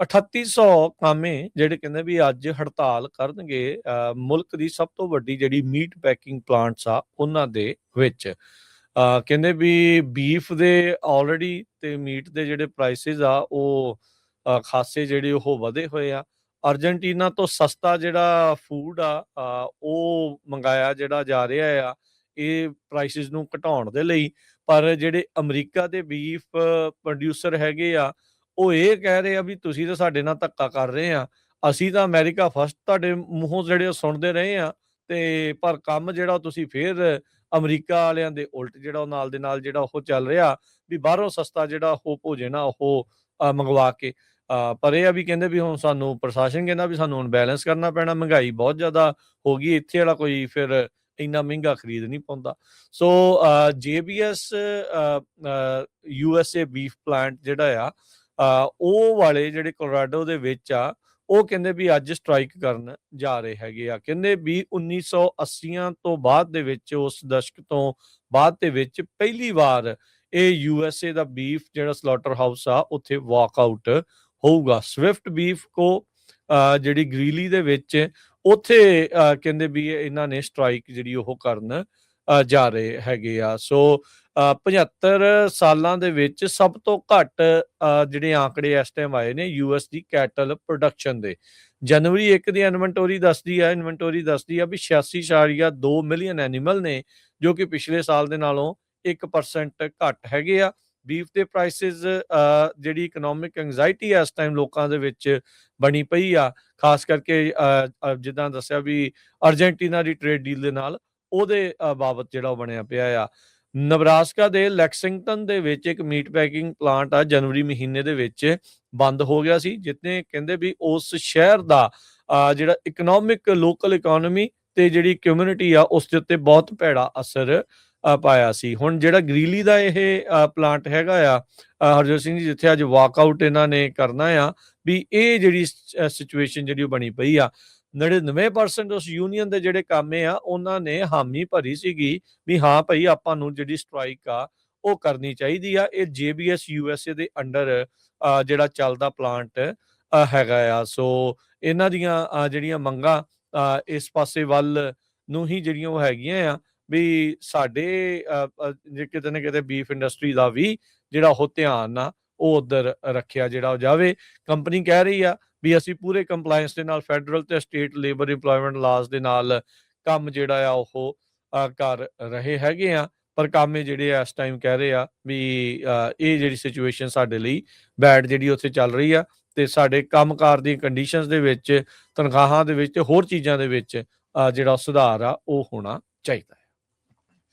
3800 ਕਾਮੇ ਜਿਹੜੇ ਕਹਿੰਦੇ ਵੀ ਅੱਜ ਹੜਤਾਲ ਕਰਨਗੇ ਮੁਲਕ ਦੀ ਸਭ ਤੋਂ ਵੱਡੀ ਜਿਹੜੀ ਮੀਟ ਪੈਕਿੰਗ ਪਲਾਂਟਸ ਆ ਉਹਨਾਂ ਦੇ ਵਿੱਚ। ਕਹਿੰਦੇ ਵੀ ਬੀਫ ਦੇ ਆਲਰੇਡੀ ਤੇ ਮੀਟ ਦੇ ਜਿਹੜੇ ਪ੍ਰਾਈਸਿਸ ਆ ਉਹ ਖਾਸੇ ਜਿਹੜੇ ਉਹ ਵਧੇ ਹੋਏ ਆ। ਅਰਜਨਟੀਨਾ ਤੋਂ ਸਸਤਾ ਜਿਹੜਾ ਫੂਡ ਆ ਉਹ ਮੰਗਾਇਆ ਜਿਹੜਾ ਜਾ ਰਿਹਾ ਆ ਇਹ ਪ੍ਰਾਈਸਿਸ ਨੂੰ ਘਟਾਉਣ ਦੇ ਲਈ। ਪਰ ਜਿਹੜੇ ਅਮਰੀਕਾ ਦੇ ਬੀਫ ਪ੍ਰੋਡਿਊਸਰ ਹੈਗੇ ਆ ਉਹ ਇਹ ਕਹਿ ਰਹੇ ਆ ਵੀ ਤੁਸੀਂ ਤਾਂ ਸਾਡੇ ਨਾਲ ਧੱਕਾ ਕਰ ਰਹੇ ਆ, ਅਸੀਂ ਤਾਂ ਅਮਰੀਕਾ ਫਸਟ ਤੁਹਾਡੇ ਮੂੰਹੋਂ ਜਿਹੜੇ ਉਹ ਸੁਣਦੇ ਰਹੇ ਆ ਤੇ ਪਰ ਕੰਮ ਜਿਹੜਾ ਤੁਸੀਂ ਫੇਰ ਅਮਰੀਕਾ ਵਾਲਿਆਂ ਦੇ ਉਲਟ ਜਿਹੜਾ ਉਹ ਨਾਲ ਦੇ ਨਾਲ ਜਿਹੜਾ ਉਹ ਚੱਲ ਰਿਹਾ ਵੀ ਬਾਹਰੋਂ ਸਸਤਾ ਜਿਹੜਾ ਉਹ ਭੋਜਨ ਆ ਉਹ ਮੰਗਵਾ ਕੇ। ਪਰ ਇਹ ਆ ਵੀ ਕਹਿੰਦੇ ਵੀ ਹੁਣ ਸਾਨੂੰ ਪ੍ਰਸ਼ਾਸਨ ਕਹਿੰਦਾ ਵੀ ਸਾਨੂੰ ਹੁਣ ਬੈਲੈਂਸ ਕਰਨਾ ਪੈਣਾ, ਮਹਿੰਗਾਈ ਬਹੁਤ ਜ਼ਿਆਦਾ ਹੋ ਗਈ, ਇੱਥੇ ਵਾਲਾ ਕੋਈ ਫਿਰ ਇੰਨਾ ਮਹਿੰਗਾ ਖਰੀਦ ਨਹੀਂ ਪਾਉਂਦਾ। ਸੋ JBS USA ਬੀਫ ਪਲਾਂਟ ਜਿਹੜਾ ਆ ਉਹ ਵਾਲੇ ਜਿਹੜੇ ਕੋਲੋਰਾਡੋ ਦੇ ਵਿੱਚ ਆ ਉਹ ਕਹਿੰਦੇ ਵੀ ਅੱਜ ਸਟ੍ਰਾਈਕ ਕਰਨ ਜਾ ਰਹੇ ਹੈਗੇ ਆ। ਕਹਿੰਦੇ ਵੀ 1980 ਤੋਂ ਬਾਅਦ ਦੇ ਵਿੱਚ, ਉਸ ਦਸ਼ਕ ਤੋਂ ਬਾਅਦ ਦੇ ਵਿੱਚ ਪਹਿਲੀ ਵਾਰ ਇਹ USA ਦਾ ਬੀਫ ਜਿਹੜਾ ਸਲੌਟਰ ਹਾਊਸ ਆ ਉੱਥੇ ਵਾਕਆਊਟ ਹੋਊਗਾ। ਸਵਿਫਟ ਬੀਫ ਕੋ ਜਿਹੜੀ ਗ੍ਰੀਲੀ ਦੇ ਵਿੱਚ ਉੱਥੇ ਕਹਿੰਦੇ ਵੀ ਇਹਨਾਂ ਨੇ ਸਟ੍ਰਾਈਕ ਜਿਹੜੀ ਉਹ ਕਰਨ ਜਾ ਰਹੇ ਹੈਗੇ ਆ। ਸੋ 75 ਸਾਲਾਂ ਦੇ ਵਿੱਚ ਸਭ ਤੋਂ ਘੱਟ ਜਿਹੜੇ ਆંકੜੇ ਇਸ ਟਾਈਮ ਆਏ ਨੇ US ਦੀ ਕੈਟਲ ਪ੍ਰੋਡਕਸ਼ਨ ਦੇ। ਜਨਵਰੀ 1 ਦੀ ਇਨਵੈਂਟੋਰੀ ਦੱਸਦੀ ਆ ਵੀ 86.2 ਮਿਲੀਅਨ ਐਨੀਮਲ ਨੇ ਜੋ ਕਿ ਪਿਛਲੇ ਸਾਲ ਦੇ ਨਾਲੋਂ 1% ਘੱਟ ਹੈਗੇ ਆ। ਬੀਫ ਦੇ ਪ੍ਰਾਈਸਿਸ ਜਿਹੜੀ ਇਕਨੋਮਿਕ ਐਂਗਜ਼ਾਇਟੀ ਇਸ ਟਾਈਮ ਲੋਕਾਂ ਦੇ ਵਿੱਚ ਬਣੀ ਪਈ ਆ, ਖਾਸ ਕਰਕੇ ਜਿੱਦਾਂ ਦੱਸਿਆ ਵੀ ਅਰਜਨਟੀਨਾ ਦੀ ਟ੍ਰੇਡ ਡੀਲ ਦੇ ਨਾਲ ਉਹਦੇ ਬਾਬਤ ਜਿਹੜਾ ਉਹ ਬਣਿਆ ਪਿਆ ਆ। ਨਬਰਾਸਕਾ ਦੇ ਲੈਕਸਿੰਗਟਨ ਦੇ ਵਿੱਚ ਇੱਕ ਮੀਟ ਪੈਕਿੰਗ ਪਲਾਂਟ ਆ ਜਨਵਰੀ ਮਹੀਨੇ ਦੇ ਵਿੱਚ ਬੰਦ ਹੋ ਗਿਆ ਸੀ, ਜਿੱਥੇ ਕਹਿੰਦੇ ਵੀ ਉਸ ਸ਼ਹਿਰ ਦਾ ਜਿਹੜਾ ਇਕਨੋਮਿਕ ਲੋਕਲ ਇਕਨੋਮੀ ਤੇ ਜਿਹੜੀ ਕਮਿਊਨਿਟੀ ਆ ਉਸ ਦੇ ਉੱਤੇ ਬਹੁਤ ਭੈੜਾ ਅਸਰ ਪਾਇਆ ਸੀ। ਹੁਣ ਜਿਹੜਾ ਗ੍ਰੀਲੀ ਦਾ ਇਹ ਪਲਾਂਟ ਹੈਗਾ ਆ ਹਰਜੋਤ ਸਿੰਘ ਜੀ, ਜਿੱਥੇ ਅੱਜ ਵਾਕਆਊਟ ਇਹਨਾਂ ਨੇ ਕਰਨਾ ਆ, ਵੀ ਇਹ ਜਿਹੜੀ ਸਿਚੁਏਸ਼ਨ ਜਿਹੜੀ ਉਹ ਬਣੀ ਪਈ ਆ। 99% ਉਸ ਯੂਨੀਅਨ ਦੇ ਜਿਹੜੇ ਕਾਮੇ ਆ ਉਹਨਾਂ ਨੇ ਹਾਮੀ ਭਰੀ ਸੀਗੀ ਵੀ ਹਾਂ ਭਾਈ ਆਪਾਂ ਨੂੰ ਜਿਹੜੀ ਸਟ੍ਰਾਈਕ ਆ ਉਹ ਕਰਨੀ ਚਾਹੀਦੀ ਆ। ਇਹ JBS USA ਦੇ ਅੰਡਰ ਜਿਹੜਾ ਚੱਲਦਾ ਪਲਾਂਟ ਹੈਗਾ ਆ। ਸੋ ਇਹਨਾਂ ਦੀਆਂ ਜਿਹੜੀਆਂ ਮੰਗਾਂ ਇਸ ਪਾਸੇ ਵੱਲ ਨੂੰ ਹੀ ਜਿਹੜੀਆਂ ਉਹ ਹੈਗੀਆਂ ਆ ਵੀ ਸਾਡੇ ਕਿਤੇ ਨਾ ਕਿਤੇ ਬੀਫ ਇੰਡਸਟਰੀ ਦਾ ਵੀ ਜਿਹੜਾ ਉਹ ਧਿਆਨ ਆ ਉਹ ਉੱਧਰ ਰੱਖਿਆ ਜਿਹੜਾ ਉਹ ਜਾਵੇ। ਕੰਪਨੀ ਕਹਿ ਰਹੀ ਆ ਵੀ ਅਸੀਂ ਪੂਰੇ ਕੰਪਲਾਇੰਸ ਦੇ ਨਾਲ ਫੈਡਰਲ ਤੇ ਸਟੇਟ ਲੇਬਰ ਇੰਪਲੋਇਮੈਂਟ ਲਾਜ਼ ਦੇ ਨਾਲ ਕੰਮ ਜਿਹੜਾ ਆ ਉਹ ਕਰ ਰਹੇ ਹੈਗੇ ਆ। ਪਰ ਕਾਮੇ ਜਿਹੜੇ ਇਸ ਟਾਈਮ ਕਹਿ ਰਹੇ ਆ ਵੀ ਇਹ ਜਿਹੜੀ ਸਿਚੁਏਸ਼ਨ ਸਾਡੇ ਲਈ ਬੈਡ ਜਿਹੜੀ ਉੱਥੇ ਚੱਲ ਰਹੀ ਆ ਤੇ ਸਾਡੇ ਕੰਮਕਾਰ ਦੀਆਂ ਕੰਡੀਸ਼ਨਸ ਦੇ ਵਿੱਚ, ਤਨਖਾਹਾਂ ਦੇ ਵਿੱਚ ਤੇ ਹੋਰ ਚੀਜ਼ਾਂ ਦੇ ਵਿੱਚ ਜਿਹੜਾ ਸੁਧਾਰ ਆ ਉਹ ਹੋਣਾ ਚਾਹੀਦਾ ਹੈ।